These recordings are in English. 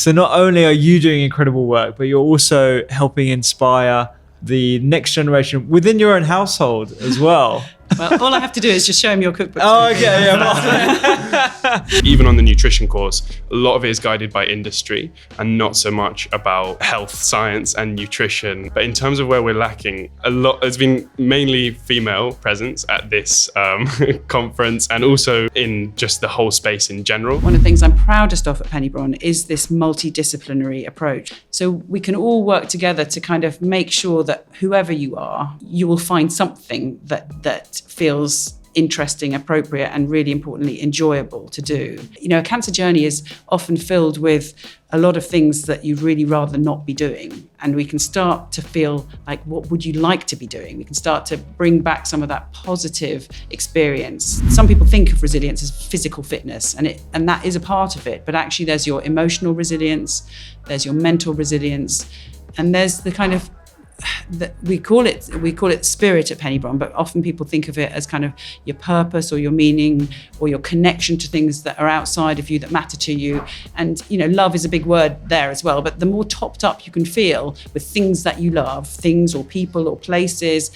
So not only are you doing incredible work, but you're also helping inspire the next generation within your own household as well. Well, all I have to do is just show him your cookbook. Oh, okay, yeah. Even on the nutrition course, a lot of it is guided by industry and not so much about health, science and nutrition. But in terms of where we're lacking, there's been mainly female presence at this conference and also in just the whole space in general. One of the things I'm proudest of at Penny Brohn is this multidisciplinary approach. So we can all work together to kind of make sure that whoever you are, you will find something that feels interesting, appropriate, and really importantly, enjoyable to do. You know, a cancer journey is often filled with a lot of things that you'd really rather not be doing. And we can start to feel like, what would you like to be doing? We can start to bring back some of that positive experience. Some people think of resilience as physical fitness, and that is a part of it. But actually, there's your emotional resilience, there's your mental resilience, and there's the kind of we call it spirit at Penny Brohn, but often people think of it as kind of your purpose or your meaning or your connection to things that are outside of you that matter to you. And you know, love is a big word there as well, but the more topped up you can feel with things that you love, things or people or places,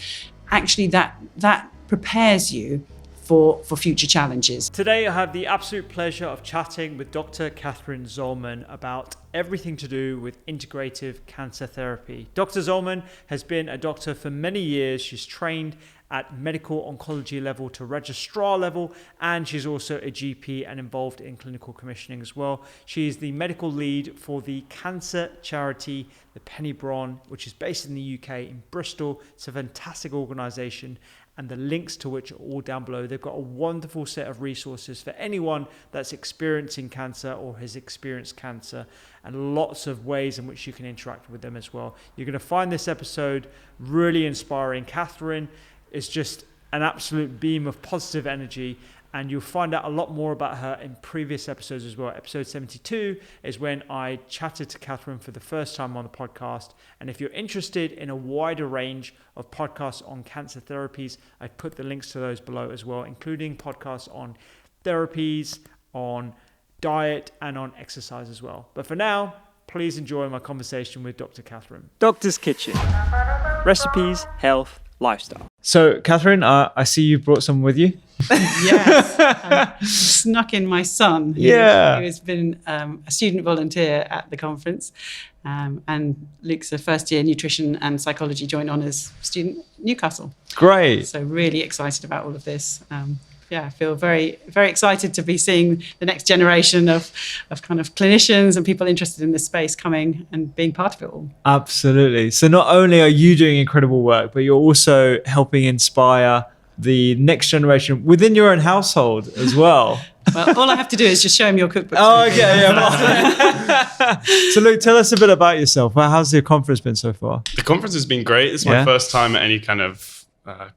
actually that prepares you for future challenges. Today I have the absolute pleasure of chatting with Dr. Catherine Zollman about everything to do with integrative cancer therapy. Dr. Zollman has been a doctor for many years. She's trained at medical oncology level to registrar level, and she's also a GP and involved in clinical commissioning as well. She is the medical lead for the cancer charity, the Penny Brohn, which is based in the UK in Bristol. It's a fantastic organisation, and the links to which are all down below. They've got a wonderful set of resources for anyone that's experiencing cancer or has experienced cancer, and lots of ways in which you can interact with them as well. You're going to find this episode really inspiring. Catherine is just an absolute beam of positive energy, and you'll find out a lot more about her in previous episodes as well. Episode 72 is when I chatted to Catherine for the first time on the podcast. And if you're interested in a wider range of podcasts on cancer therapies, I've put the links to those below as well, including podcasts on therapies, on diet, and on exercise as well. But for now, please enjoy my conversation with Dr. Catherine. Doctor's Kitchen. Recipes, health, lifestyle. So, Catherine, I see you brought some with you. Yes, snuck in my son, who has been a student volunteer at the conference, and Luke's a first year nutrition and psychology joint honours student at Newcastle. Great. So really excited about all of this. I feel very, very excited to be seeing the next generation of kind of clinicians and people interested in this space coming and being part of it all. Absolutely. So not only are you doing incredible work, but you're also helping inspire the next generation within your own household as well. Well, all I have to do is just show him your cookbook. Oh, okay. Yeah. So Luke, tell us a bit about yourself. How's the conference been so far? The conference has been great. It's my first time at any kind of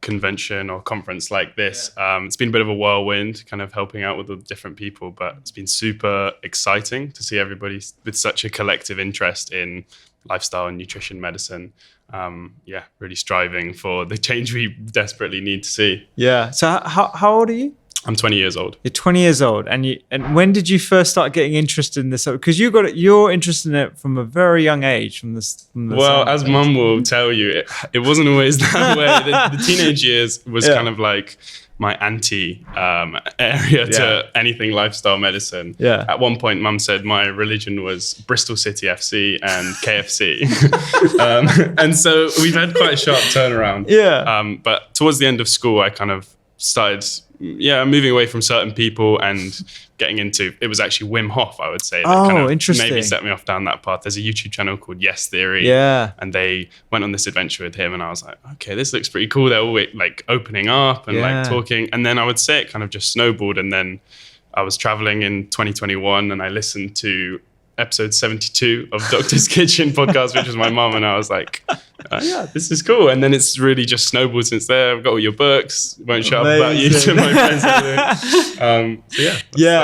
convention or conference like this. It's been a bit of a whirlwind, kind of helping out with the different people, but it's been super exciting to see everybody with such a collective interest in lifestyle and nutrition medicine. Really striving for the change we desperately need to see. Yeah. So how old are you? I'm 20 years old. You're 20 years old, and when did you first start getting interested in this? Because you're interested in it from a very young age. Well, as Mum will tell you, it wasn't always that way. The teenage years was kind of like my anti area to anything lifestyle medicine. Yeah. At one point, Mum said my religion was Bristol City FC and KFC, and so we've had quite a sharp turnaround. Yeah. But towards the end of school, I kind of started moving away from certain people and getting into, it was actually Wim Hof, I would say, that kind of interesting. Maybe set me off down that path. There's a YouTube channel called Yes Theory. Yeah. And they went on this adventure with him, and I was like, okay, this looks pretty cool. They're all like opening up and like talking. And then I would say it kind of just snowballed. And then I was traveling in 2021 and I listened to episode 72 of Doctor's Kitchen podcast, which was my mum, and I was like, this is cool. And then it's really just snowballed since there. I've got all your books. Won't shut up about you to my friends. That's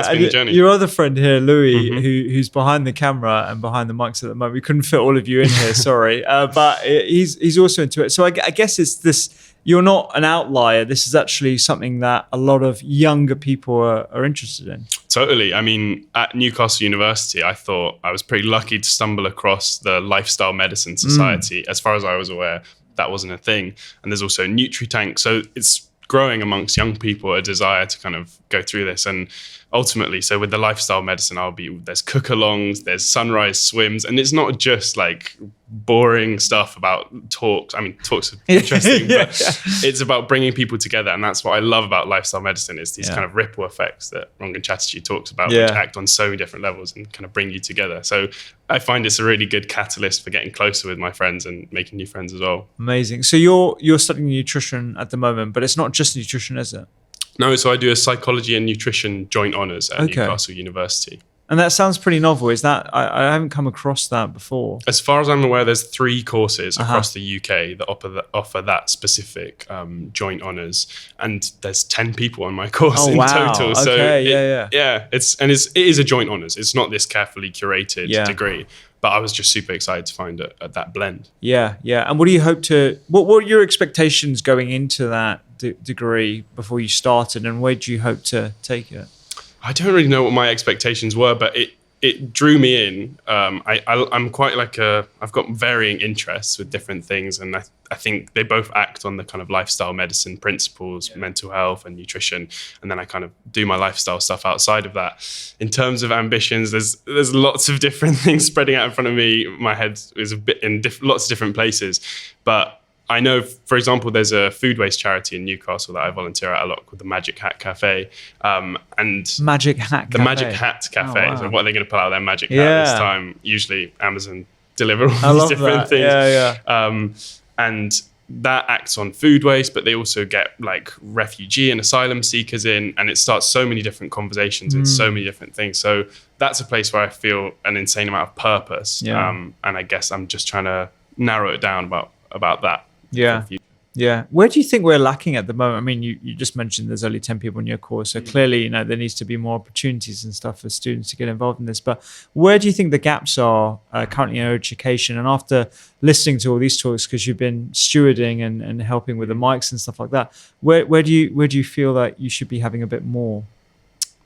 been the journey. Your other friend here, Louis, who's behind the camera and behind the mics at the moment. We couldn't fit all of you in here, sorry, but he's also into it. So I guess it's this. you're not an outlier. This is actually something that a lot of younger people are interested in. Totally. I mean, at Newcastle University, I thought I was pretty lucky to stumble across the Lifestyle Medicine Society. As far as I was aware, that wasn't a thing. And there's also NutriTank. So it's growing amongst young people a desire to kind of go through this. And ultimately, so with the lifestyle medicine, there's cook-alongs, there's sunrise swims, and it's not just like boring stuff about talks. I mean, talks are interesting, but it's about bringing people together. And that's what I love about lifestyle medicine, is these kind of ripple effects that Rangan Chatterjee talks about, which act on so many different levels and kind of bring you together. So I find it's a really good catalyst for getting closer with my friends and making new friends as well. Amazing. So you're studying nutrition at the moment, but it's not just nutrition, is it? No, so I do a psychology and nutrition joint honours at Newcastle University. And that sounds pretty novel. Is that, I haven't come across that before. As far as I'm aware, there's 3 courses across the UK that offer that specific joint honours, and there's 10 people on my course in total. So it is a joint honours. It's not this carefully curated degree. But I was just super excited to find it at that blend. Yeah. And what do you hope to? What were your expectations going into that degree before you started, and where do you hope to take it? I don't really know what my expectations were, but it drew me in. I'm quite like I've got varying interests with different things, and I think they both act on the kind of lifestyle medicine principles, mental health and nutrition, and then I kind of do my lifestyle stuff outside of that. In terms of ambitions, there's lots of different things spreading out in front of me. My head is a bit in lots of different places, but I know, for example, there's a food waste charity in Newcastle that I volunteer at a lot called the Magic Hat Cafe. Magic Hat Cafe. The Magic Hat Cafe. Oh, wow. So what are they going to pull out their magic hat this time? Usually Amazon deliver all these different things. And that acts on food waste, but they also get like refugee and asylum seekers in, and it starts so many different conversations and so many different things. So that's a place where I feel an insane amount of purpose. And I guess I'm just trying to narrow it down about that. Yeah. Where do you think we're lacking at the moment? I mean, you just mentioned there's only 10 people in your course, so clearly, there needs to be more opportunities and stuff for students to get involved in this. But where do you think the gaps are currently in education? And after listening to all these talks, because you've been stewarding and helping with the mics and stuff like that, where do you feel that you should be having a bit more?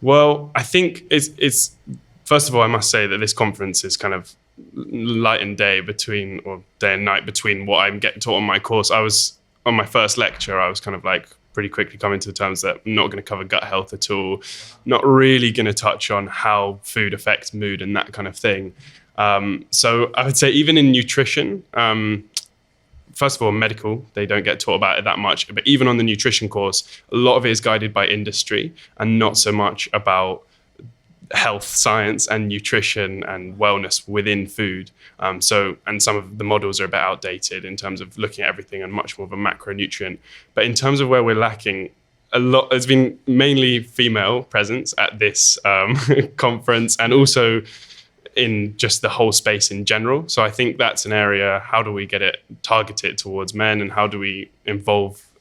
Well, I think it's first of all, I must say that this conference is kind of light and day and night between what I'm getting taught on my course. I was on my first lecture, I was kind of like pretty quickly coming to the terms that I'm not going to cover gut health at all, not really going to touch on how food affects mood and that kind of thing. So I would say even in nutrition, first of all, medical, they don't get taught about it that much, but even on the nutrition course, a lot of it is guided by industry and not so much about health science and nutrition and wellness within food. And some of the models are a bit outdated in terms of looking at everything and much more of a macronutrient. But in terms of where we're lacking, there's been mainly female presence at this conference, and also in just the whole space in general. So I think that's an area, how do we get it targeted towards men, and how do we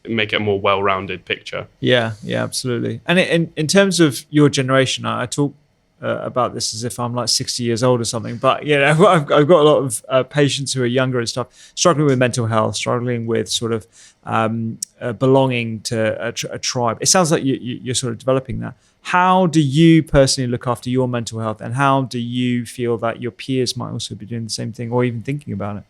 make it a more well-rounded picture? Yeah, absolutely. And in terms of your generation, I talk about this as if I'm like 60 years old or something, but I've got a lot of patients who are younger and stuff, struggling with mental health, struggling with sort of belonging to a tribe. It sounds like you're sort of developing that. How do you personally look after your mental health, and how do you feel that your peers might also be doing the same thing or even thinking about it?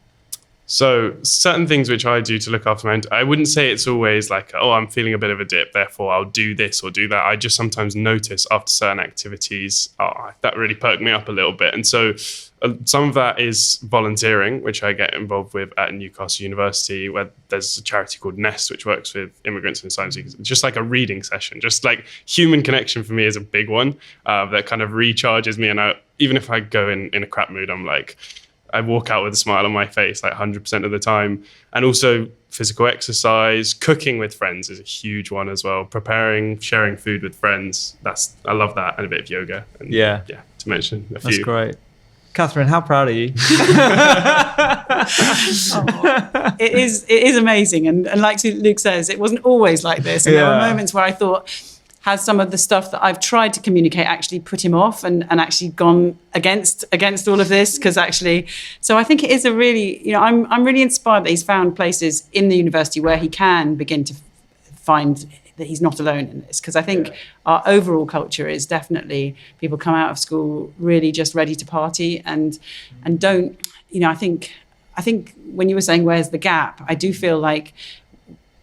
So certain things which I do to look after my I wouldn't say it's always like, oh, I'm feeling a bit of a dip, therefore I'll do this or do that. I just sometimes notice after certain activities, that really perked me up a little bit. And so some of that is volunteering, which I get involved with at Newcastle University, where there's a charity called Nest, which works with immigrants and asylum seekers. It's just like a reading session, just like human connection for me is a big one that kind of recharges me. And even if I go in a crap mood, I walk out with a smile on my face like 100% of the time. And also physical exercise, cooking with friends is a huge one as well. Preparing, sharing food with friends. I love that. And a bit of yoga. And to mention a few. That's great. Catherine, how proud are you? It is amazing. And like Luke says, it wasn't always like this. And there were moments where I thought, has some of the stuff that I've tried to communicate actually put him off and actually gone against all of this, because actually, so I think it is a really, you know, I'm really inspired that he's found places in the university where he can begin to find that he's not alone in this, because I think our overall culture is definitely people come out of school really just ready to party and don't, you know, I think when you were saying where's the gap, I do feel like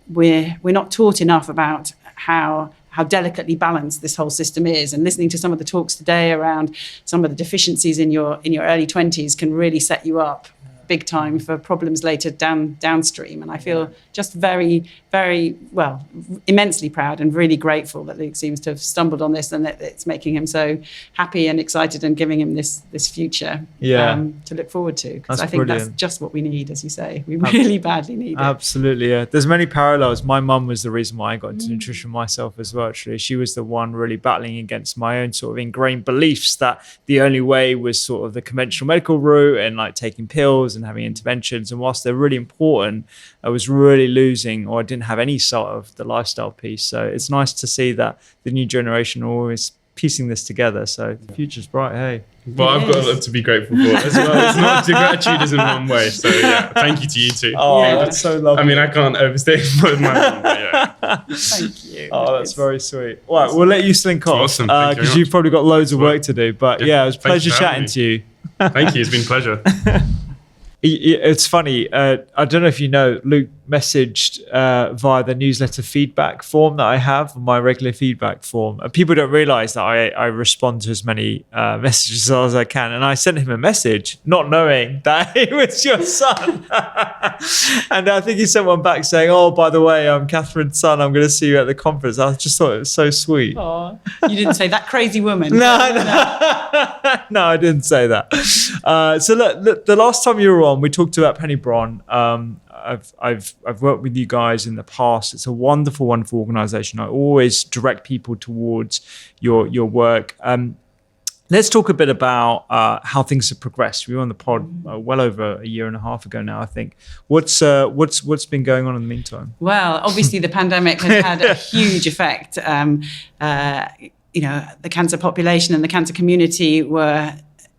we're not taught enough about how delicately balanced this whole system is, and listening to some of the talks today around some of the deficiencies in your early 20s can really set you up big time for problems later downstream. And I feel just very, very, well, immensely proud and really grateful that Luke seems to have stumbled on this, and that it's making him so happy and excited and giving him this future to look forward to. Because I think that's just what we need, as you say. We really badly need it. Absolutely, yeah. There's many parallels. My mum was the reason why I got into nutrition myself as well, actually. She was the one really battling against my own sort of ingrained beliefs that the only way was sort of the conventional medical route and like taking pills and having interventions. And whilst they're really important, I was really losing, or I didn't have any sort of the lifestyle piece. So it's nice to see that the new generation are always piecing this together. So the future's bright, hey. Well, I've got a lot to be grateful for as well. It's not, gratitude isn't one way. So yeah, thank you to you too. Oh, that's so lovely. I mean, I can't overstate my mum, but yeah. Thank you. Oh, that's very sweet. All right, we'll let you slink off. Awesome. Because you've probably got loads of work to do. But yeah, it was a pleasure chatting to you. Thank you. It's been a pleasure. It's funny. I don't know if you know, Luke messaged via the newsletter feedback form that I have, my regular feedback form. And people don't realize that I respond to as many messages as I can. And I sent him a message, not knowing that it was your son. And I think he sent one back saying, "Oh, by the way, I'm Catherine's son. I'm going to see you at the conference." I just thought it was so sweet. Oh, you didn't say that crazy woman. No, I didn't say that. So look, the last time you were on, we talked about Penny Brohn. I've worked with you guys in the past. It's a wonderful, wonderful organisation. I always direct people towards your work. Let's talk a bit about how things have progressed. We were on the pod well over a year and a half ago now, I think. What's been going on in the meantime? Well, obviously the pandemic has had a huge effect. You know, the cancer population and the cancer community were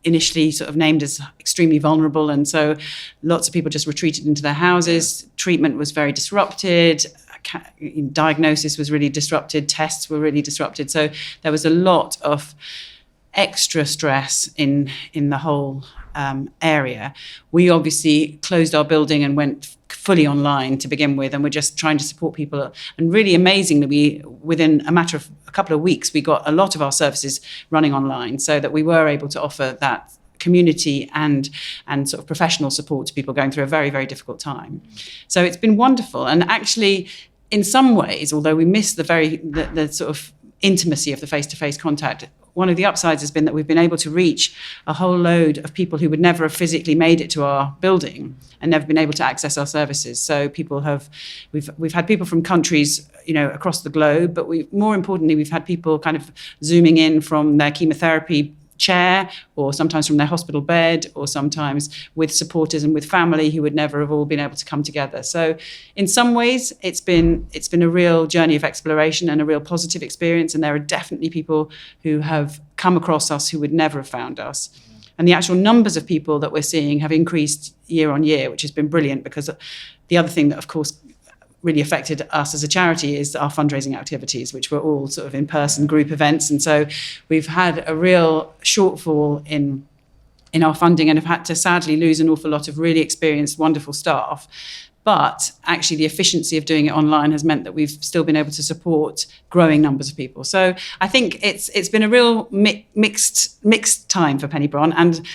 initially sort of named as extremely vulnerable, and so lots of people just retreated into their houses. Treatment was very disrupted, diagnosis was really disrupted, tests were really disrupted, so there was a lot of extra stress in the whole area. We obviously closed our building and went fully online to begin with, and we're just trying to support people. And really amazingly, within a matter of a couple of weeks, we got a lot of our services running online, so that we were able to offer that community and sort of professional support to people going through a very, very difficult time. So it's been wonderful. And actually, in some ways, although we miss the sort of intimacy of the face-to-face contact, one of the upsides has been that we've been able to reach a whole load of people who would never have physically made it to our building and never been able to access our services. So we've had people from countries, you know, across the globe, but more importantly, we've had people kind of zooming in from their chemotherapy chair, or sometimes from their hospital bed, or sometimes with supporters and with family who would never have all been able to come together. So in some ways, it's been a real journey of exploration and a real positive experience. And there are definitely people who have come across us who would never have found us. And the actual numbers of people that we're seeing have increased year on year, which has been brilliant, because the other thing that, of course, really affected us as a charity is our fundraising activities, which were all sort of in-person group events. And so we've had a real shortfall in our funding and have had to sadly lose an awful lot of really experienced, wonderful staff. But actually the efficiency of doing it online has meant that we've still been able to support growing numbers of people. So I think it's been a real mixed time for Penny Brohn. And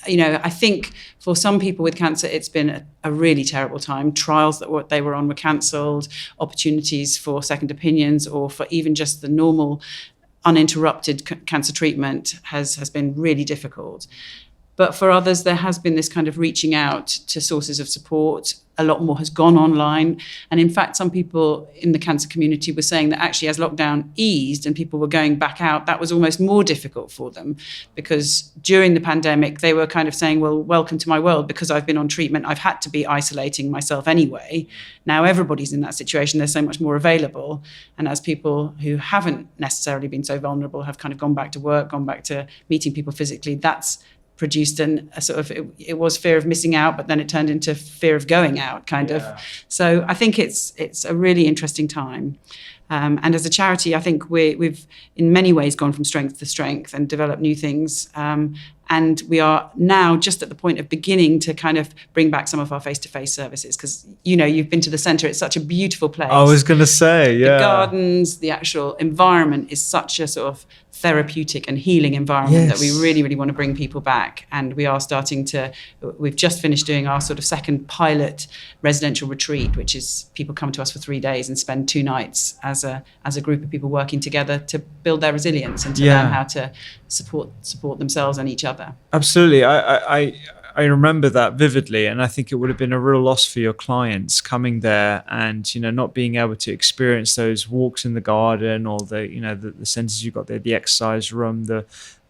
you know, I think for some people with cancer, it's been a really terrible time. Trials that they were on were cancelled, opportunities for second opinions, or for even just the normal uninterrupted cancer treatment has been really difficult. But for others, there has been this kind of reaching out to sources of support. A lot more has gone online. And in fact, some people in the cancer community were saying that actually as lockdown eased and people were going back out, that was almost more difficult for them, because during the pandemic, they were kind of saying, well, welcome to my world, because I've been on treatment. I've had to be isolating myself anyway. Now everybody's in that situation. There's so much more available. And as people who haven't necessarily been so vulnerable have kind of gone back to work, gone back to meeting people physically, that's produced a sort of, it was fear of missing out, but then it turned into fear of going out kind of. So I think it's a really interesting time. And as a charity, I think we've in many ways gone from strength to strength and developed new things. And we are now just at the point of beginning to kind of bring back some of our face-to-face services, because, you know, you've been to the centre. It's such a beautiful place. I was going to say, yeah. The gardens, the actual environment is such a sort of therapeutic and healing environment that we really, really want to bring people back. And we are we've just finished doing our sort of second pilot residential retreat, which is people come to us for 3 days and spend 2 nights as a group of people working together to build their resilience and to learn how to support themselves and each other. Absolutely. I remember that vividly, and I think it would have been a real loss for your clients coming there and, you know, not being able to experience those walks in the garden or the centres you got there, the exercise room,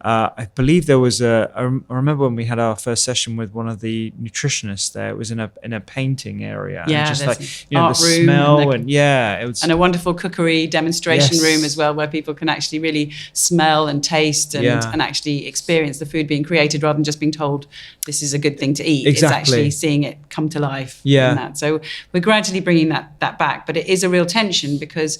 I believe there was I remember when we had our first session with one of the nutritionists there, it was in a painting area. Yeah, and just like, you know, art the room smell it was. And a wonderful cookery demonstration room as well, where people can actually really smell and taste and actually experience the food being created rather than just being told this is a good thing to eat. Exactly. It's actually seeing it come to life. Yeah. In that. So we're gradually bringing that back, but it is a real tension because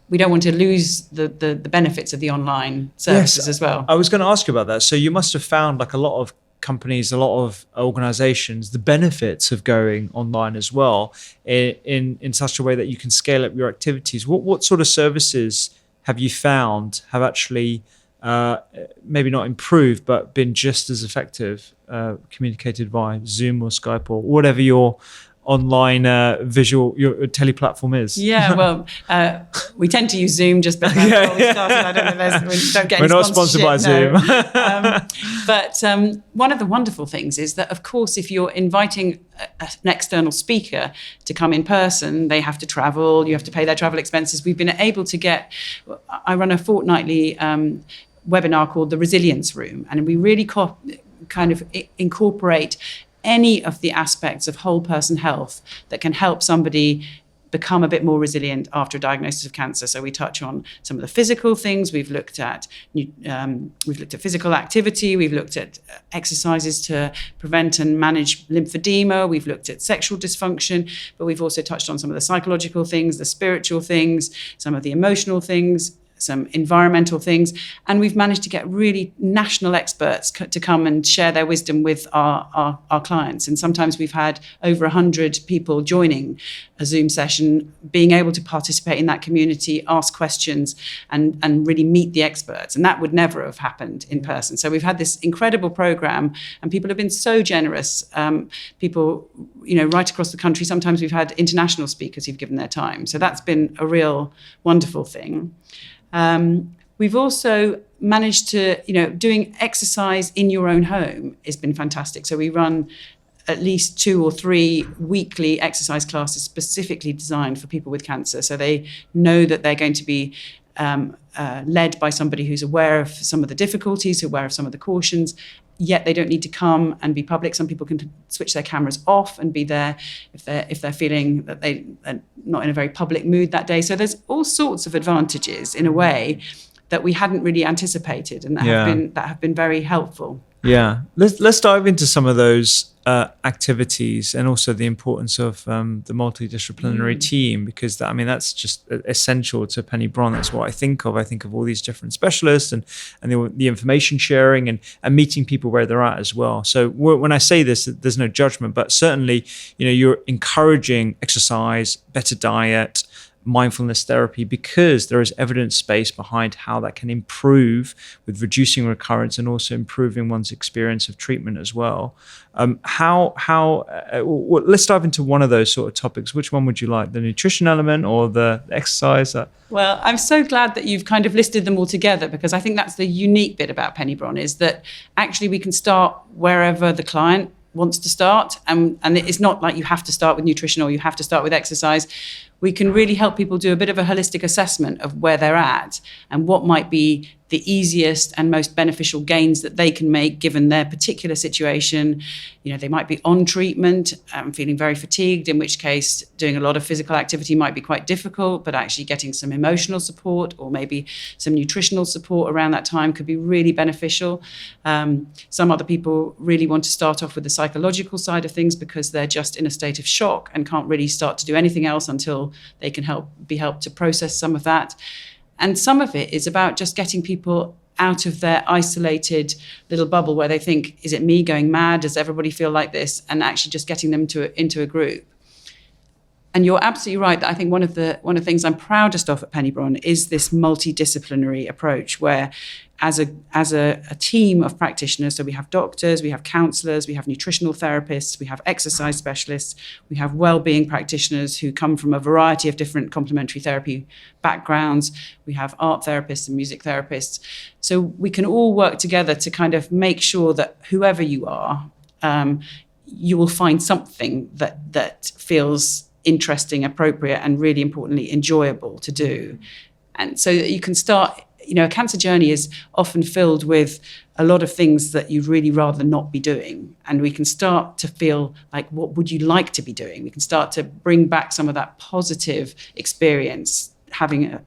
we don't want to lose the benefits of the online services as well. I was going to ask you about that. So you must have found, like a lot of companies, a lot of organizations, the benefits of going online as well in such a way that you can scale up your activities. What sort of services have you found have actually maybe not improved, but been just as effective, communicated via Zoom or Skype or whatever your online your tele platform is? Yeah, well, we tend to use Zoom just because we started. I don't know, we don't get any We're not sponsored by Zoom. But one of the wonderful things is that, of course, if you're inviting an external speaker to come in person, they have to travel, you have to pay their travel expenses. We've been able to I run a fortnightly webinar called The Resilience Room, and we really kind of incorporate any of the aspects of whole person health that can help somebody become a bit more resilient after a diagnosis of cancer. So we touch on some of the physical things. We've looked at physical activity. We've looked at exercises to prevent and manage lymphedema. We've looked at sexual dysfunction, but we've also touched on some of the psychological things, the spiritual things, some of the emotional things, some environmental things, and we've managed to get really national experts to come and share their wisdom with our clients. And sometimes we've had over 100 people joining a Zoom session, being able to participate in that community, ask questions, and really meet the experts. And that would never have happened in person. So we've had this incredible program, and people have been so generous. People, you know, right across the country. Sometimes we've had international speakers who've given their time. So that's been a real wonderful thing. We've also managed to, you know, doing exercise in your own home has been fantastic. So we run at least 2 or 3 weekly exercise classes specifically designed for people with cancer. So they know that they're going to be led by somebody who's aware of some of the difficulties, aware of some of the cautions, yet they don't need to come and be public. Some people can switch their cameras off and be there if they're feeling that they're not in a very public mood that day. So there's all sorts of advantages in a way that we hadn't really anticipated, and that have been very helpful. Yeah, let's dive into some of those activities and also the importance of the multidisciplinary team, because that's just essential to Penny Brohn. That's what I think of. I think of all these different specialists and the information sharing and meeting people where they're at as well. So when I say this, there's no judgment, but certainly, you know, you're encouraging exercise, better diet, mindfulness therapy because there is evidence base behind how that can improve with reducing recurrence and also improving one's experience of treatment as well. Let's dive into one of those sort of topics. Which one would you like, the nutrition element or the exercise? Well, I'm so glad that you've kind of listed them all together, because I think that's the unique bit about Penny Brohn, is that actually we can start wherever the client wants to start. And it's not like you have to start with nutrition or you have to start with exercise. We can really help people do a bit of a holistic assessment of where they're at and what might be the easiest and most beneficial gains that they can make given their particular situation. You know, they might be on treatment, feeling very fatigued, in which case doing a lot of physical activity might be quite difficult, but actually getting some emotional support or maybe some nutritional support around that time could be really beneficial. Some other people really want to start off with the psychological side of things because they're just in a state of shock and can't really start to do anything else until they can be helped to process some of that. And some of it is about just getting people out of their isolated little bubble where they think, is it me going mad? Does everybody feel like this? And actually just getting them into a group. And you're absolutely right that I think one of the things I'm proudest of at Penny Brohn is this multidisciplinary approach, where as a team of practitioners, so we have doctors, we have counsellors, we have nutritional therapists, we have exercise specialists, we have well-being practitioners who come from a variety of different complementary therapy backgrounds, we have art therapists and music therapists. So we can all work together to kind of make sure that whoever you are, you will find something that feels interesting, appropriate, and really importantly, enjoyable to do. And so that you can start, you know, a cancer journey is often filled with a lot of things that you'd really rather not be doing. And we can start to feel like, what would you like to be doing? We can start to bring back some of that positive experience, having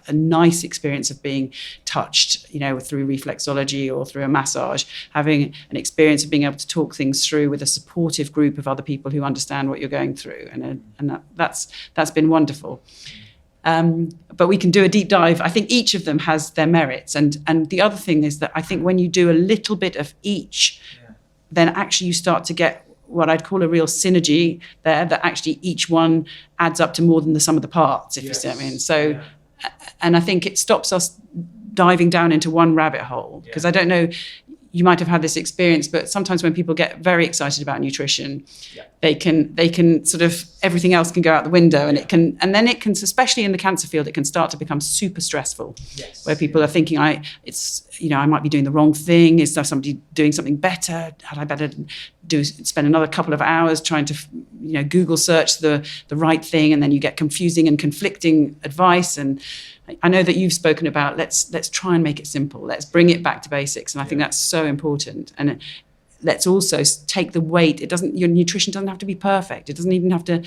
a nice experience of being touched, you know, through reflexology or through a massage, having an experience of being able to talk things through with a supportive group of other people who understand what you're going through. And that's been wonderful. But we can do a deep dive. I think each of them has their merits. And the other thing is that I think when you do a little bit of each, then actually you start to get what I'd call a real synergy there, that actually each one adds up to more than the sum of the parts, if you see what I mean. So, and I think it stops us diving down into one rabbit hole, because I don't know, you might have had this experience, but sometimes when people get very excited about nutrition, they can sort of, everything else can go out the window, and and then it can, especially in the cancer field, it can start to become super stressful, where people are thinking, I might be doing the wrong thing. Is there somebody doing something better? Had I better spend another couple of hours trying to, Google search the right thing, and then you get confusing and conflicting advice. And I know that you've spoken about let's try and make it simple. Let's bring it back to basics, and I think that's so important. And let's also take the weight. Your nutrition doesn't have to be perfect. It doesn't even have to,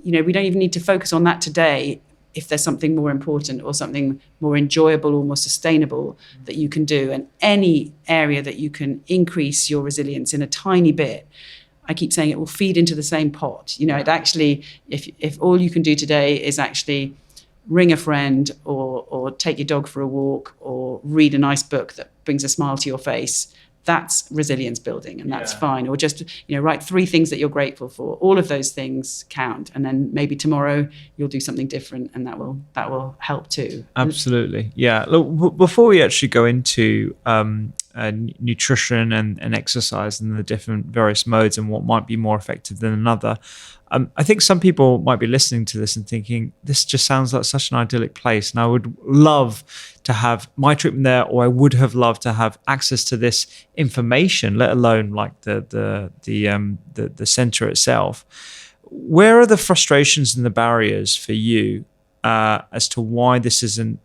we don't even need to focus on that today. If there's something more important or something more enjoyable or more sustainable that you can do, and any area that you can increase your resilience in a tiny bit, I keep saying it will feed into the same pot. It actually, if all you can do today is actually ring a friend or take your dog for a walk or read a nice book that brings a smile to your face, that's resilience building, and that's fine. Or just, write 3 things that you're grateful for. All of those things count. And then maybe tomorrow you'll do something different, and that will help too. Absolutely. Yeah. Look, before we actually go into nutrition and exercise and the different various modes and what might be more effective than another, I think some people might be listening to this and thinking, this just sounds like such an idyllic place, and I would love to have my treatment there, or I would have loved to have access to this information, let alone like the center itself. Where are the frustrations and the barriers for you as to why this isn't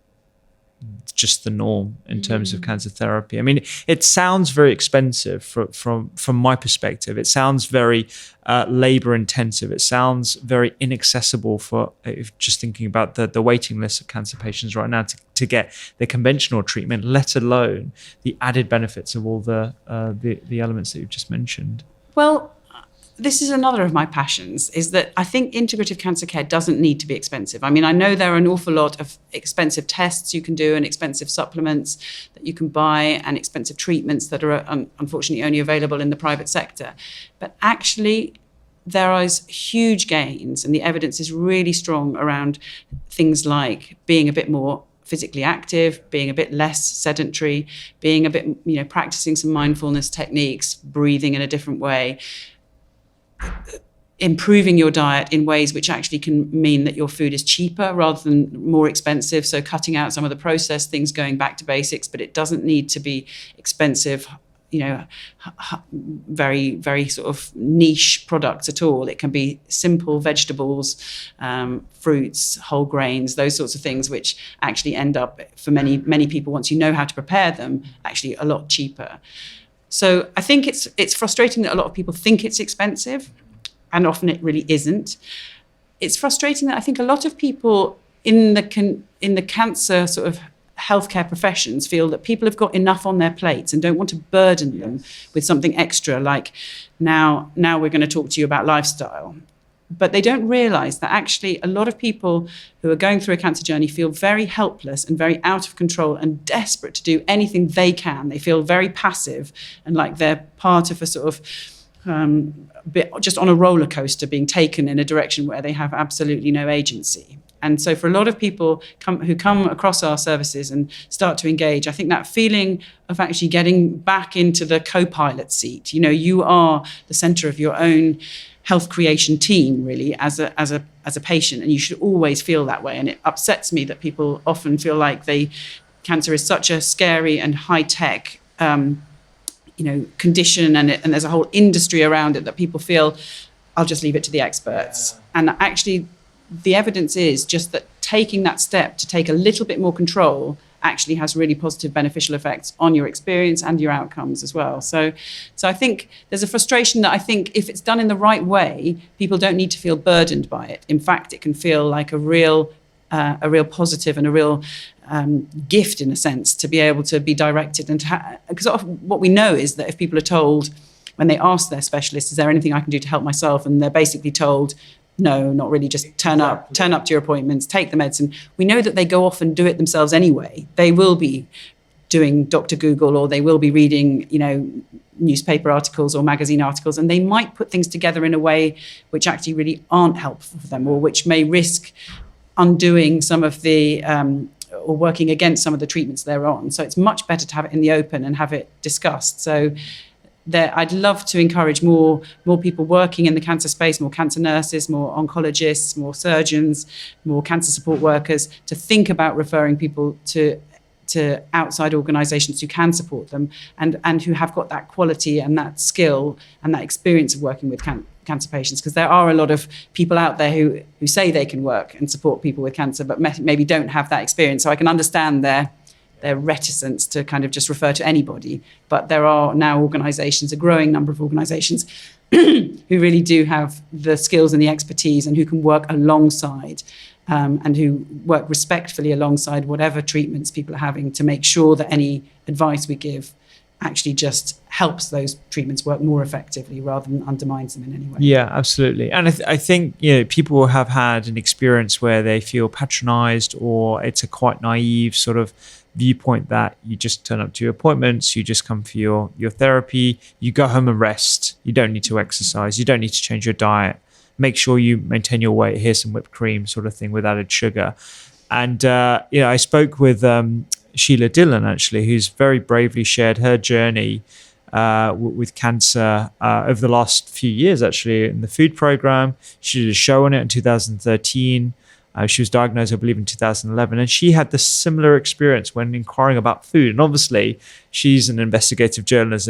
just the norm in terms of cancer therapy? I mean, it sounds very expensive from my perspective. It sounds very labor intensive. It sounds very inaccessible for, if just thinking about the waiting list of cancer patients right now to get the conventional treatment, let alone the added benefits of all the elements that you've just mentioned. Well, this is another of my passions, is that I think integrative cancer care doesn't need to be expensive. I mean, I know there are an awful lot of expensive tests you can do and expensive supplements that you can buy and expensive treatments that are unfortunately only available in the private sector. But actually, there is huge gains, and the evidence is really strong around things like being a bit more physically active, being a bit less sedentary, being a bit, practicing some mindfulness techniques, breathing in a different way, improving your diet in ways which actually can mean that your food is cheaper rather than more expensive. So cutting out some of the processed things, going back to basics, but it doesn't need to be expensive, very, very sort of niche products at all. It can be simple vegetables, fruits, whole grains, those sorts of things, which actually end up, for many, many people, once you know how to prepare them, actually a lot cheaper. So I think it's frustrating that a lot of people think it's expensive, and often it really isn't. It's frustrating that I think a lot of people in the cancer sort of healthcare professions feel that people have got enough on their plates and don't want to burden them with something extra, like now we're going to talk to you about lifestyle. But they don't realise that actually a lot of people who are going through a cancer journey feel very helpless and very out of control and desperate to do anything they can. They feel very passive and like they're part of a sort of bit just on a roller coaster being taken in a direction where they have absolutely no agency. And so for a lot of people who come across our services and start to engage, I think that feeling of actually getting back into the co-pilot seat, you are the center of your own health creation team, really, as a patient, and you should always feel that way. And it upsets me that people often feel like cancer is such a scary and high-tech condition, and there's a whole industry around it that people feel, I'll just leave it to the experts. And actually, the evidence is just that taking that step to take a little bit more control actually has really positive beneficial effects on your experience and your outcomes as well. So I think there's a frustration that I think if it's done in the right way, people don't need to feel burdened by it. In fact, it can feel like a real positive and a real gift, in a sense, to be able to be directed. And because what we know is that if people are told, when they ask their specialist, is there anything I can do to help myself? And they're basically told, no, not really, just turn up to your appointments, take the medicine. We know that they go off and do it themselves anyway. They will be doing Dr. Google, or they will be reading, newspaper articles or magazine articles, and they might put things together in a way which actually really aren't helpful for them, or which may risk undoing some of the or working against some of the treatments they're on. So it's much better to have it in the open and have it discussed. So I'd love to encourage more people working in the cancer space, more cancer nurses, more oncologists, more surgeons, more cancer support workers, to think about referring people to outside organisations who can support them and who have got that quality and that skill and that experience of working with cancer patients. Because there are a lot of people out there who say they can work and support people with cancer, but maybe don't have that experience. So I can understand their reticence to kind of just refer to anybody. But there are now organisations, a growing number of organisations, who really do have the skills and the expertise and who can work alongside and who work respectfully alongside whatever treatments people are having, to make sure that any advice we give actually just helps those treatments work more effectively rather than undermines them in any way. Yeah, absolutely. And I think people have had an experience where they feel patronised, or it's a quite naive sort of viewpoint that you just turn up to your appointments, you just come for your therapy, you go home and rest, you don't need to exercise, you don't need to change your diet, make sure you maintain your weight, here's some whipped cream sort of thing with added sugar. And I spoke with Sheila Dillon, actually, who's very bravely shared her journey with cancer over the last few years, actually, in the food program. She did a show on it in 2013. She was diagnosed, I believe, in 2011, and she had the similar experience when inquiring about food. And obviously, she's an investigative journalist.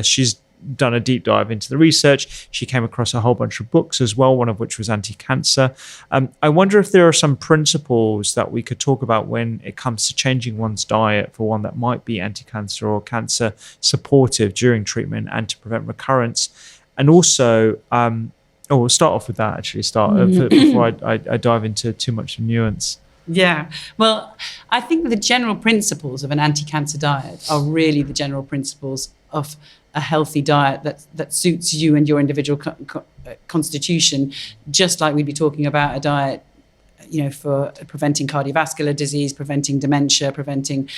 She's done a deep dive into the research. She came across a whole bunch of books as well, one of which was anti-cancer. I wonder if there are some principles that we could talk about when it comes to changing one's diet for one that might be anti-cancer or cancer supportive during treatment and to prevent recurrence. And also, we'll start off with that, actually, before I dive into too much nuance. Yeah. Well, I think the general principles of an anti-cancer diet are really the general principles of a healthy diet that suits you and your individual constitution, just like we'd be talking about a diet, for preventing cardiovascular disease, preventing dementia, preventing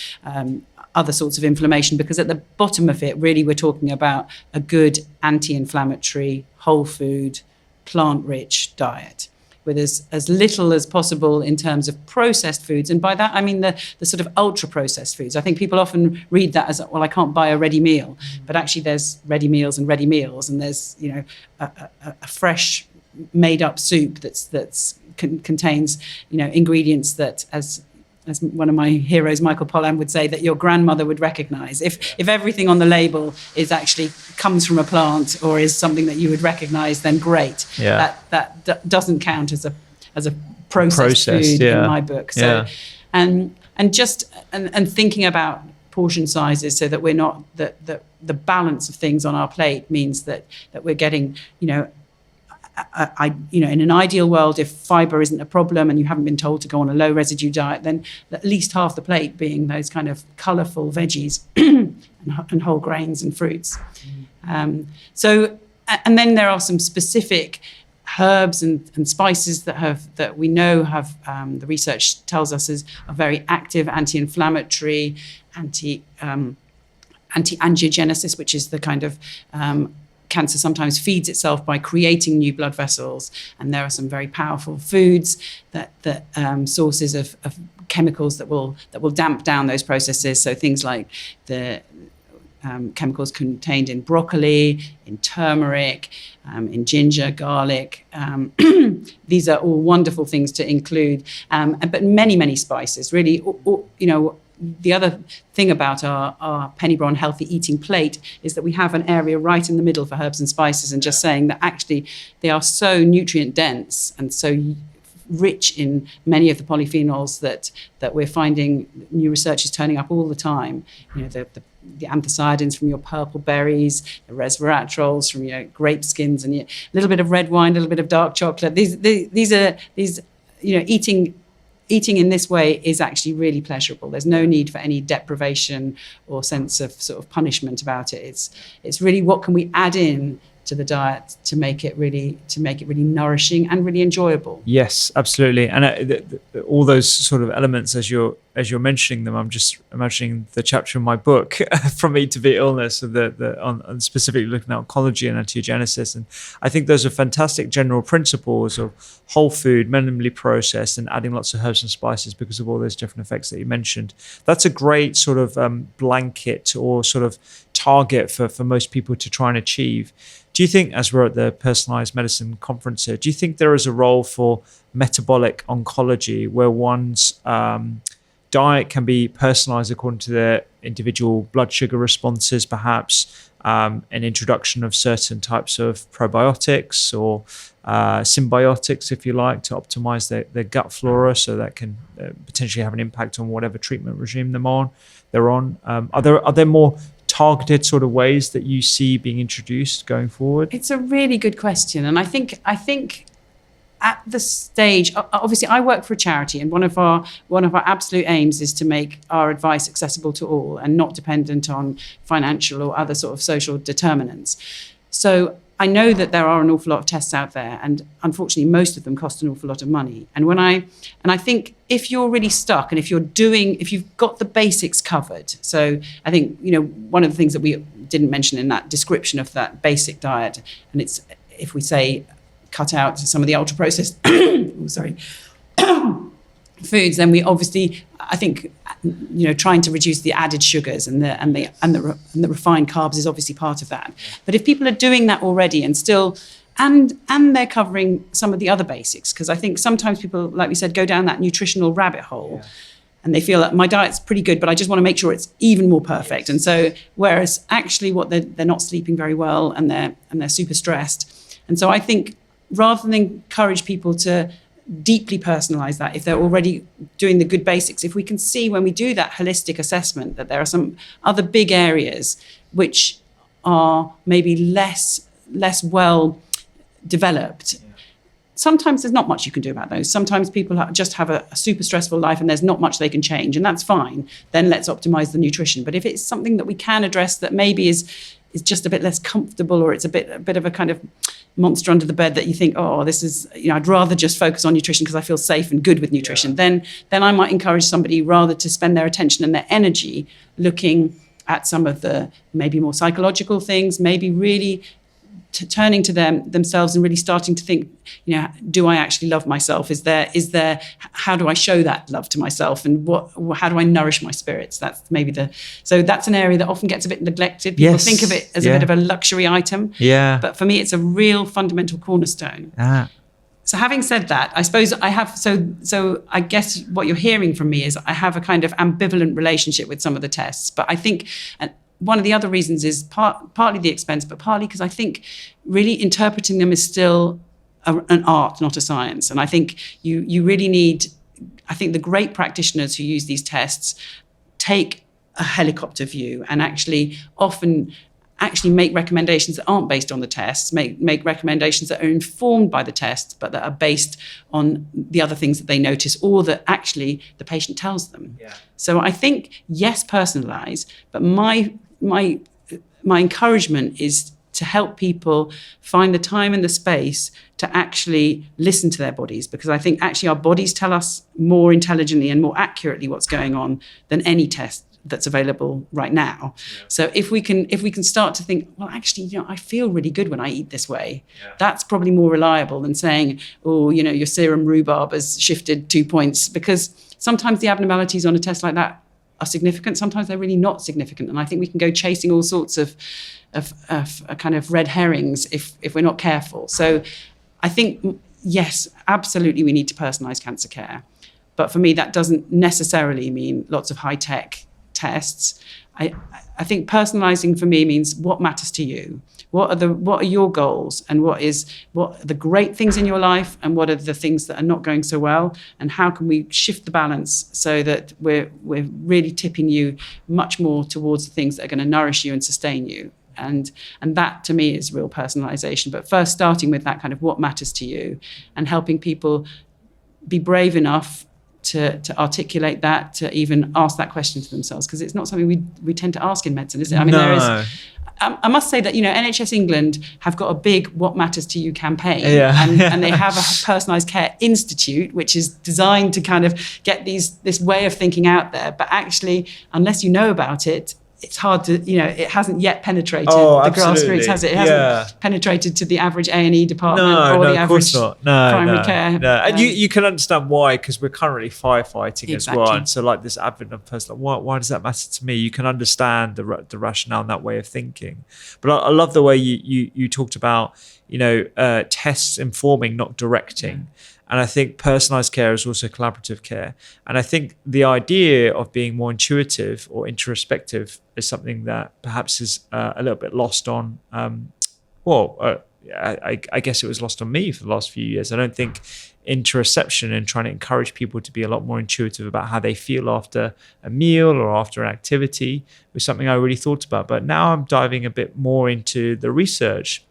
other sorts of inflammation, because at the bottom of it, really, we're talking about a good anti-inflammatory, whole food, plant-rich diet with as little as possible in terms of processed foods. And by that, I mean the sort of ultra-processed foods. I think people often read that as, well, I can't buy a ready meal. But actually, there's ready meals, and there's, a fresh made-up soup that's contains, ingredients that, as one of my heroes, Michael Pollan, would say, that your grandmother would recognize. If everything on the label is actually comes from a plant or is something that you would recognize, then great. Yeah. That doesn't count as a processed food in my book. So, and thinking about portion sizes so that we're not the balance of things on our plate means that we're getting, in an ideal world, if fiber isn't a problem and you haven't been told to go on a low residue diet, then at least half the plate being those kind of colourful veggies and whole grains and fruits. And then there are some specific herbs and spices that we know have the research tells us are very active, anti-inflammatory, anti-angiogenesis, which is the kind of cancer sometimes feeds itself by creating new blood vessels, and there are some very powerful foods that sources of chemicals that will damp down those processes. So things like the chemicals contained in broccoli, in turmeric, in ginger, garlic. These are all wonderful things to include, but many spices. Really, the other thing about our Penny Brohn healthy eating plate is that we have an area right in the middle for herbs and spices, and just saying that actually they are so nutrient dense and so rich in many of the polyphenols that we're finding new research is turning up all the time. The anthocyanins from your purple berries, the resveratrols from your grape skins, and a little bit of red wine, a little bit of dark chocolate. Eating in this way is actually really pleasurable. There's no need for any deprivation or sense of sort of punishment about it. It's really what can we add in to the diet to make it really nourishing and really enjoyable. Yes, absolutely. And all those sort of elements as you're mentioning them, I'm just imagining the chapter in my book From Eat to Beat Illness, on specifically looking at oncology and angiogenesis. And I think those are fantastic general principles of whole food, minimally processed, and adding lots of herbs and spices because of all those different effects that you mentioned. That's a great sort of blanket or sort of target for most people to try and achieve. Do you think, as we're at the personalized medicine conference here, do you think there is a role for metabolic oncology where one's diet can be personalized according to their individual blood sugar responses, perhaps an introduction of certain types of probiotics or symbiotics, if you like, to optimize their gut flora so that can potentially have an impact on whatever treatment regime they're on? Are there more targeted sort of ways that you see being introduced going forward? It's a really good question, and I think at the stage, obviously I work for a charity, and one of our absolute aims is to make our advice accessible to all and not dependent on financial or other sort of social determinants. So I know that there are an awful lot of tests out there, and unfortunately most of them cost an awful lot of money. And I think if you're really stuck, and if you've got the basics covered, so I think one of the things that we didn't mention in that description of that basic diet, and it's, if we say cut out some of the ultra processed foods, then we obviously, I think, trying to reduce the added sugars and the refined carbs is obviously part of that. But if people are doing that already and still, and they're covering some of the other basics, because I think sometimes people, like we said, go down that nutritional rabbit hole. Yeah. And they feel like my diet's pretty good, but I just want to make sure it's even more perfect. And so, whereas actually they're not sleeping very well and they're super stressed. And so I think rather than encourage people to deeply personalize that, if they're already doing the good basics, if we can see when we do that holistic assessment that there are some other big areas which are maybe less well developed. Sometimes there's not much you can do about those. Sometimes people just have a super stressful life and there's not much they can change, and that's fine. Then let's optimize the nutrition. But if it's something that we can address that maybe is is just a bit less comfortable, or it's a bit of a kind of monster under the bed that you think, oh, this is, I'd rather just focus on nutrition because I feel safe and good with nutrition, then I might encourage somebody rather to spend their attention and their energy looking at some of the maybe more psychological things, maybe really turning to themselves and really starting to think, do I actually love myself? Is there, how do I show that love to myself? And how do I nourish my spirits? That's maybe so that's an area that often gets a bit neglected. People think of it as a bit of a luxury item. Yeah. But for me, it's a real fundamental cornerstone. So having said that, I suppose I have, so I guess what you're hearing from me is I have a kind of ambivalent relationship with some of the tests, but I think, one of the other reasons is partly the expense, but partly because I think really interpreting them is still an art, not a science. And I think you really need, I think the great practitioners who use these tests take a helicopter view and often make recommendations that aren't based on the tests, make recommendations that are informed by the tests, but that are based on the other things that they notice or that actually the patient tells them. Yeah. So I think, yes, personalize, but my encouragement is to help people find the time and the space to actually listen to their bodies, because I think actually our bodies tell us more intelligently and more accurately what's going on than any test that's available right now. Yeah. So if we can start to think, well, actually, I feel really good when I eat this way. Yeah. That's probably more reliable than saying, oh, your serum rhubarb has shifted 2 points, because sometimes the abnormalities on a test like that are significant. Sometimes they're really not significant. And I think we can go chasing all sorts of kind of red herrings if we're not careful. So I think, yes, absolutely we need to personalize cancer care. But for me, that doesn't necessarily mean lots of high-tech tests. I think personalizing for me means what matters to you. What are your goals, and what are the great things in your life, and what are the things that are not going so well, and how can we shift the balance so that we're really tipping you much more towards the things that are going to nourish you and sustain you. And that to me is real personalization. But first starting with that kind of what matters to you, and helping people be brave enough to articulate that, to even ask that question to themselves, because it's not something we tend to ask in medicine, is it? I mean, there is. I must say that, NHS England have got a big What Matters to You campaign, and they have a personalised care institute, which is designed to kind of get this way of thinking out there. But actually, unless you know about it, it's hard to, it hasn't yet penetrated the grassroots, has it? It hasn't penetrated to the average A&E department or the average primary care. No. And you can understand why, because we're currently firefighting as well. And so like this advent of personal, why does that matter to me? You can understand the rationale and that way of thinking. But I love the way you talked about, tests informing, not directing. And I think personalized care is also collaborative care. And I think the idea of being more intuitive or introspective is something that perhaps is a little bit lost on, I guess it was lost on me for the last few years. I don't think interoception and trying to encourage people to be a lot more intuitive about how they feel after a meal or after an activity was something I really thought about. But now I'm diving a bit more into the research.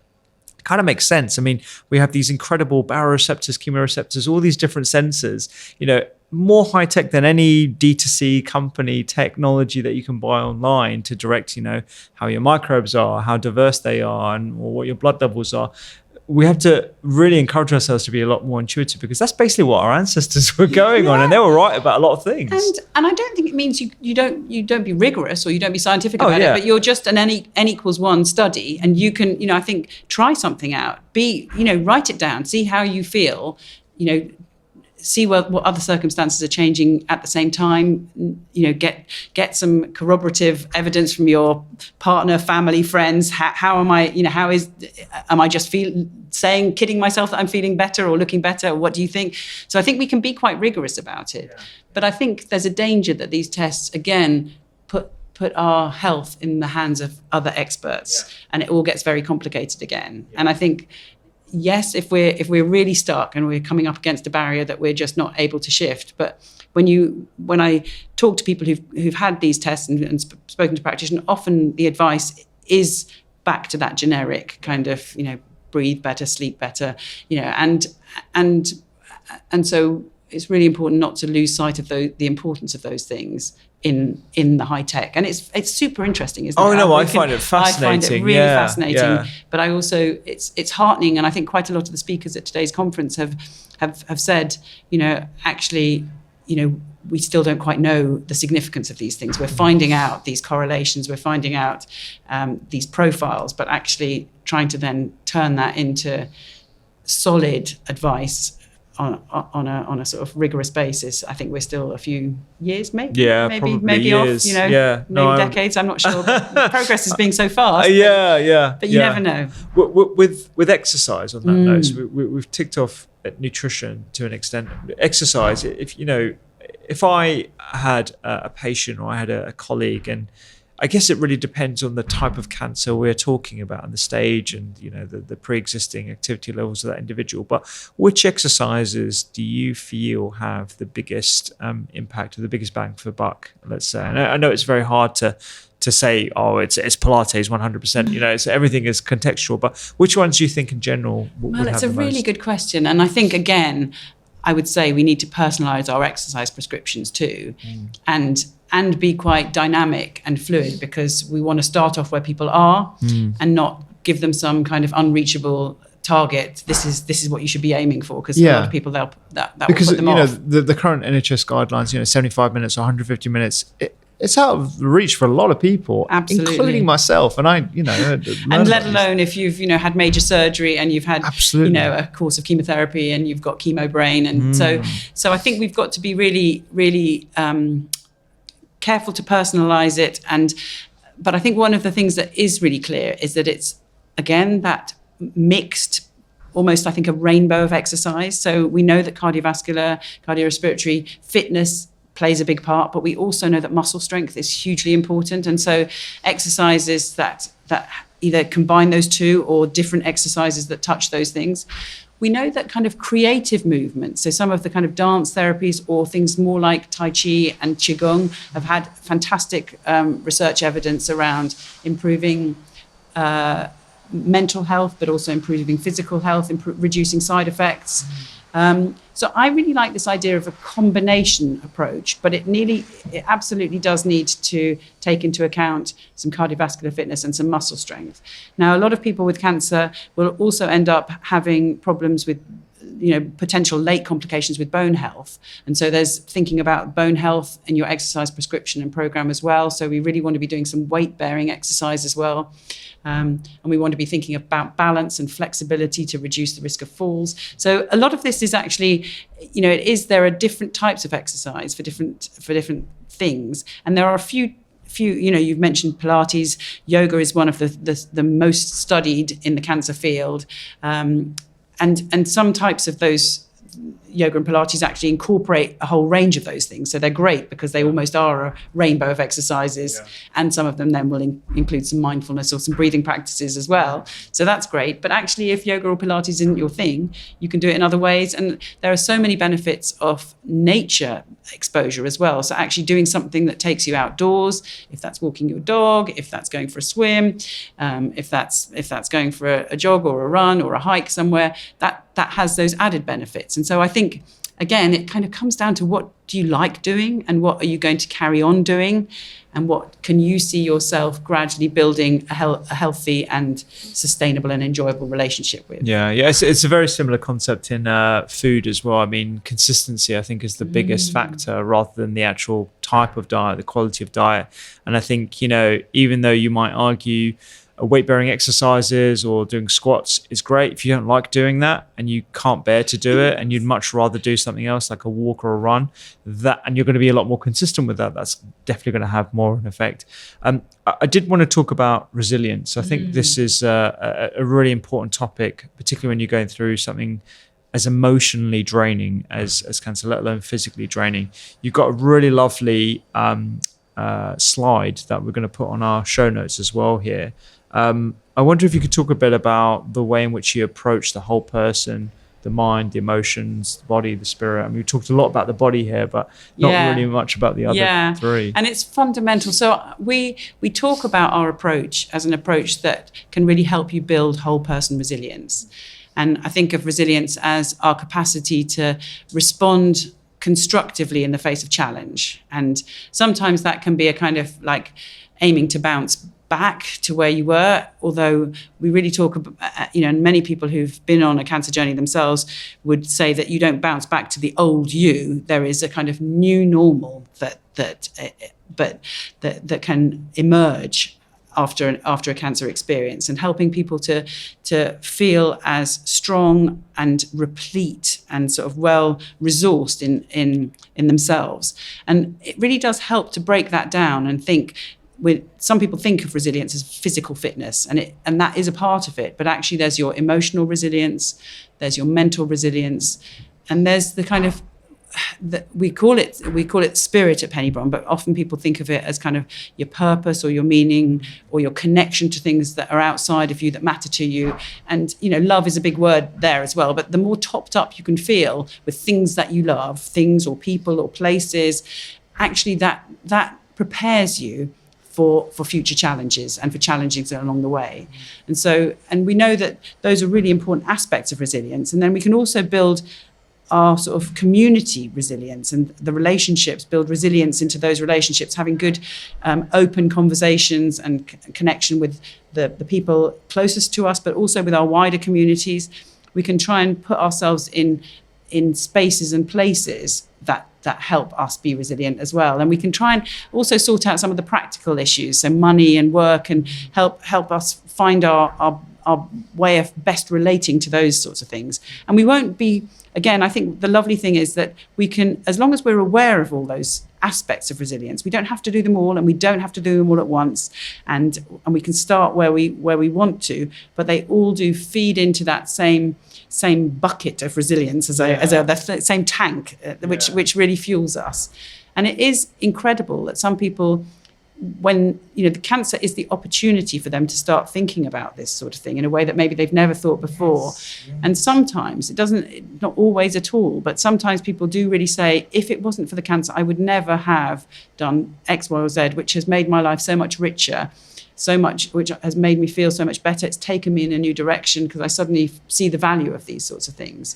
Kind of makes sense. I mean, we have these incredible baroreceptors, chemoreceptors, all these different sensors, more high tech than any D2C company technology that you can buy online to direct, how your microbes are, how diverse they are, or what your blood levels are. We have to really encourage ourselves to be a lot more intuitive, because that's basically what our ancestors were going on, and they were right about a lot of things. And I don't think it means you don't be rigorous or you don't be scientific about it, but you're just an N=1 study, and you can, I think, try something out. Write it down, see how you feel, see what other circumstances are changing at the same time, get some corroborative evidence from your partner, family, friends. How am I, am I just kidding myself that I'm feeling better or looking better? What do you think? So I think we can be quite rigorous about it. Yeah. But I think there's a danger that these tests, again, put our health in the hands of other experts, and it all gets very complicated again. Yeah. And I think, yes, if we're really stuck and we're coming up against a barrier that we're just not able to shift. But when I talk to people who've had these tests and spoken to practitioners, often the advice is back to that generic kind of, breathe better, sleep better, and so it's really important not to lose sight of the importance of those things in the high tech. And it's super interesting, isn't it? Oh no, I find it fascinating. I find it really fascinating. Yeah. But I also it's heartening, and I think quite a lot of the speakers at today's conference have said, actually, we still don't quite know the significance of these things. We're finding out these correlations, we're finding out these profiles, but actually trying to then turn that into solid advice on a sort of rigorous basis. I think we're still a few years, maybe years. Off, maybe decades. I'm not sure. But progress is being so fast. But you never know. With exercise, on that note, we've ticked off nutrition to an extent. Exercise, if I had a patient or I had a colleague, and I guess it really depends on the type of cancer we're talking about and the stage and the pre-existing activity levels of that individual. But which exercises do you feel have the biggest impact or the biggest bang for buck? Let's say. And I know it's very hard to say, it's Pilates 100%. It's everything is contextual. But which ones do you think in general? Well, it's a really good question, and I think again, I would say we need to personalize our exercise prescriptions too, and be quite dynamic and fluid, because we want to start off where people are and not give them some kind of unreachable target. This is what you should be aiming for, because a lot of people that because will put them off. The current NHS guidelines, 75 minutes or 150 minutes. It's out of reach for a lot of people, including myself. And and let alone if you've had major surgery and you've had a course of chemotherapy and you've got chemo brain, and so I think we've got to be really, really careful to personalize it. But I think one of the things that is really clear is that it's again that mixed, almost I think a rainbow of exercise. So we know that cardiovascular, cardiorespiratory fitness plays a big part, but we also know that muscle strength is hugely important. And so exercises that either combine those two or different exercises that touch those things. We know that kind of creative movement, so some of the kind of dance therapies or things more like Tai Chi and Qigong have had fantastic research evidence around improving mental health, but also improving physical health, reducing side effects. So I really like this idea of a combination approach, but it absolutely does need to take into account some cardiovascular fitness and some muscle strength. Now, a lot of people with cancer will also end up having problems with potential late complications with bone health. And so there's thinking about bone health in your exercise prescription and program as well. So we really want to be doing some weight-bearing exercise as well. And we want to be thinking about balance and flexibility to reduce the risk of falls. So a lot of this is actually, there are different types of exercise for different things. And there are a few, you've mentioned Pilates. Yoga is one of the most studied in the cancer field. And some types of those yoga and Pilates actually incorporate a whole range of those things. So they're great because they almost are a rainbow of exercises. Yeah. And some of them then will include some mindfulness or some breathing practices as well. So that's great. But actually, if yoga or Pilates isn't your thing, you can do it in other ways. And there are so many benefits of nature exposure as well. So actually doing something that takes you outdoors, if that's walking your dog, if that's going for a swim, if that's going for a jog or a run or a hike somewhere, that has those added benefits. And so I think, again, it kind of comes down to what do you like doing and what are you going to carry on doing, and what can you see yourself gradually building a healthy and sustainable and enjoyable relationship with. Yeah, it's a very similar concept in food as well. I mean, consistency, I think, is the biggest factor rather than the actual type of diet, the quality of diet. And I think, even though you might argue weight-bearing exercises or doing squats is great, if you don't like doing that and you can't bear to do it and you'd much rather do something else like a walk or a run, and you're going to be a lot more consistent with that, that's definitely going to have more of an effect. I did want to talk about resilience. I think this is a really important topic, particularly when you're going through something as emotionally draining as cancer, let alone physically draining. You've got a really lovely slide that we're going to put on our show notes as well here. I wonder if you could talk a bit about the way in which you approach the whole person, the mind, the emotions, the body, the spirit. I mean, we talked a lot about the body here, but not really much about the other three. And it's fundamental. So we talk about our approach as an approach that can really help you build whole person resilience. And I think of resilience as our capacity to respond constructively in the face of challenge. And sometimes that can be a kind of like aiming to bounce back to where you were, although we really talk about, and many people who've been on a cancer journey themselves would say that you don't bounce back to the old you. There is a kind of new normal that can emerge after a cancer experience, and helping people to feel as strong and replete and sort of well resourced in themselves. And it really does help to break that down and think. Some people think of resilience as physical fitness, and that is a part of it. But actually, there's your emotional resilience, there's your mental resilience, and there's the kind of we call it spirit at Penny Brohn, but often people think of it as kind of your purpose or your meaning or your connection to things that are outside of you that matter to you. And love is a big word there as well. But the more topped up you can feel with things that you love, things or people or places, actually that prepares you for future challenges and for challenges along the way. And we know that those are really important aspects of resilience. And then we can also build our sort of community resilience and the relationships, build resilience into those relationships, having good open conversations and connection with the people closest to us, but also with our wider communities. We can try and put ourselves in spaces and places that help us be resilient as well. And we can try and also sort out some of the practical issues, so money and work, and help us find our way of best relating to those sorts of things. And we won't be, again, I think the lovely thing is that we can, as long as we're aware of all those aspects of resilience, we don't have to do them all, and we don't have to do them all at once, and we can start where we want to, but they all do feed into that same bucket of resilience as the same tank, which really fuels us. And it is incredible that some people, when the cancer is the opportunity for them to start thinking about this sort of thing in a way that maybe they've never thought before. And sometimes not always at all, but sometimes people do really say, if it wasn't for the cancer, I would never have done X, Y, or Z, which has made my life so much richer, which has made me feel so much better. It's taken me in a new direction because I suddenly see the value of these sorts of things.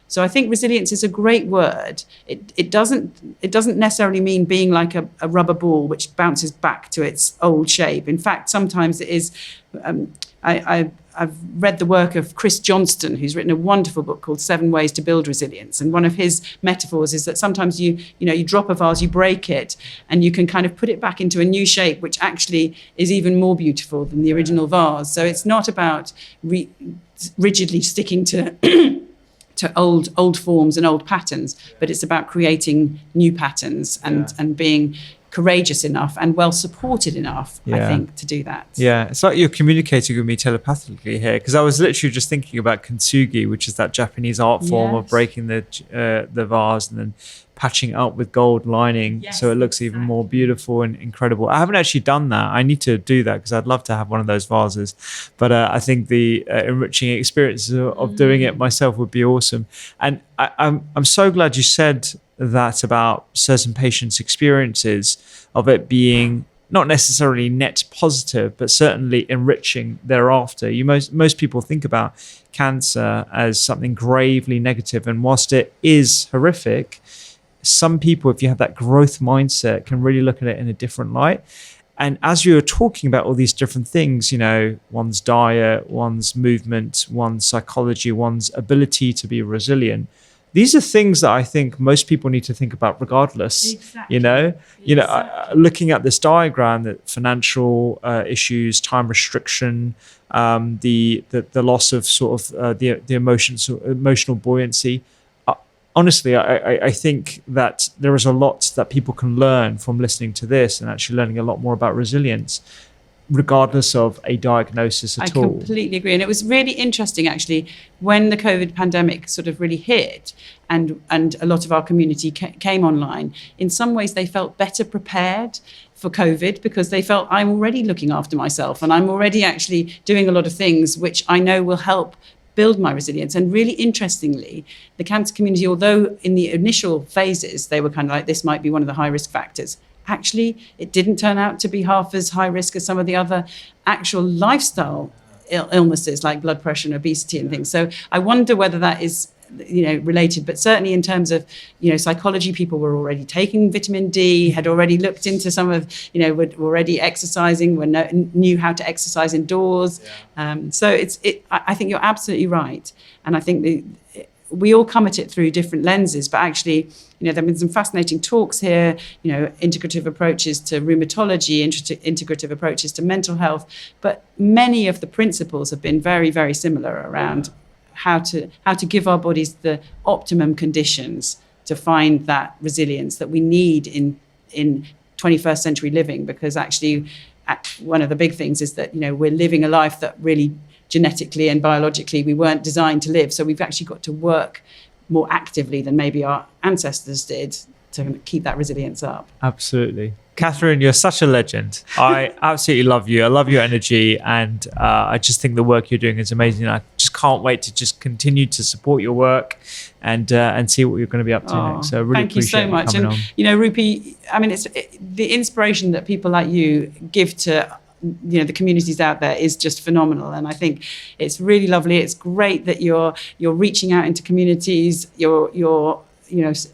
So I think resilience is a great word. It doesn't necessarily mean being like a rubber ball which bounces back to its old shape. In fact, sometimes it is. I've read the work of Chris Johnston, who's written a wonderful book called 7 Ways to Build Resilience. And one of his metaphors is that sometimes you drop a vase, you break it, and you can kind of put it back into a new shape, which actually is even more beautiful than the original vase. So it's not about rigidly sticking to old forms and old patterns, but it's about creating new patterns and being courageous enough and well supported enough, I think, to do that. Yeah, it's like you're communicating with me telepathically here, because I was literally just thinking about kintsugi, which is that Japanese art form of breaking the vase and then patching it up with gold lining so it looks even more beautiful and incredible. I haven't actually done that. I need to do that because I'd love to have one of those vases. But I think the enriching experience of doing it myself would be awesome. And I'm so glad you said that about certain patients' experiences of it being not necessarily net positive, but certainly enriching thereafter. Most people think about cancer as something gravely negative, and whilst it is horrific, some people, if you have that growth mindset, can really look at it in a different light. And as you're talking about all these different things, one's diet, one's movement, one's psychology, one's ability to be resilient, these are things that I think most people need to think about regardless. Exactly. Looking at this diagram, that financial issues, time restriction, the loss of sort of the emotional buoyancy. Honestly, I think that there is a lot that people can learn from listening to this and actually learning a lot more about resilience, regardless of a diagnosis at all. I completely agree. And it was really interesting, actually, when the COVID pandemic sort of really hit and a lot of our community came online. In some ways, they felt better prepared for COVID because they felt, I'm already looking after myself and I'm already actually doing a lot of things which I know will help build my resilience. And really interestingly, the cancer community, although in the initial phases, they were kind of like, this might be one of the high risk factors. Actually, it didn't turn out to be half as high risk as some of the other actual lifestyle illnesses like blood pressure and obesity and things. So I wonder whether that is, related, but certainly in terms of, psychology, people were already taking vitamin D, had already looked into some of, were already exercising, knew how to exercise indoors. So I think you're absolutely right. And I think we all come at it through different lenses, but actually, there have been some fascinating talks here, integrative approaches to rheumatology, integrative approaches to mental health, but many of the principles have been very, very similar around how to give our bodies the optimum conditions to find that resilience that we need in 21st century living, because actually one of the big things is that, we're living a life that really genetically and biologically we weren't designed to live. So we've actually got to work more actively than maybe our ancestors did to keep that resilience up. Absolutely. Catherine, you're such a legend. I absolutely love you. I love your energy, and I just think the work you're doing is amazing. I just can't wait to just continue to support your work and see what you're going to be up to next. So I really appreciate you coming on. Rupi, I mean, the inspiration that people like you give to the communities out there is just phenomenal, and I think it's really lovely. It's great that you're reaching out into communities. You're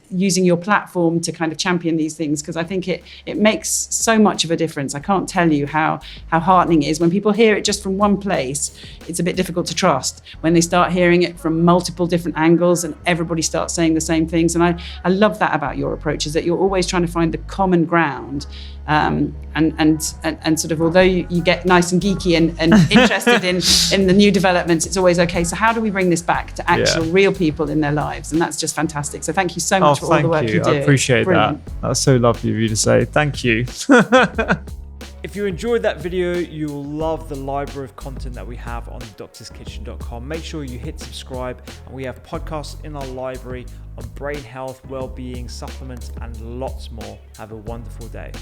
using your platform to kind of champion these things, because I think it makes so much of a difference. I can't tell you how heartening it is when people hear it just from one place. It's a bit difficult to trust when they start hearing it from multiple different angles and everybody starts saying the same things. And I love that about your approach, is that you're always trying to find the common ground. And sort of, although you get nice and geeky and interested in the new developments, it's always okay. So how do we bring this back to actual real people in their lives? And that's just fantastic. So thank you so much for all the work you do. I appreciate that. That's so lovely of you to say. Thank you. If you enjoyed that video, you will love the library of content that we have on doctorskitchen.com. Make sure you hit subscribe, and we have podcasts in our library on brain health, well-being, supplements, and lots more. Have a wonderful day.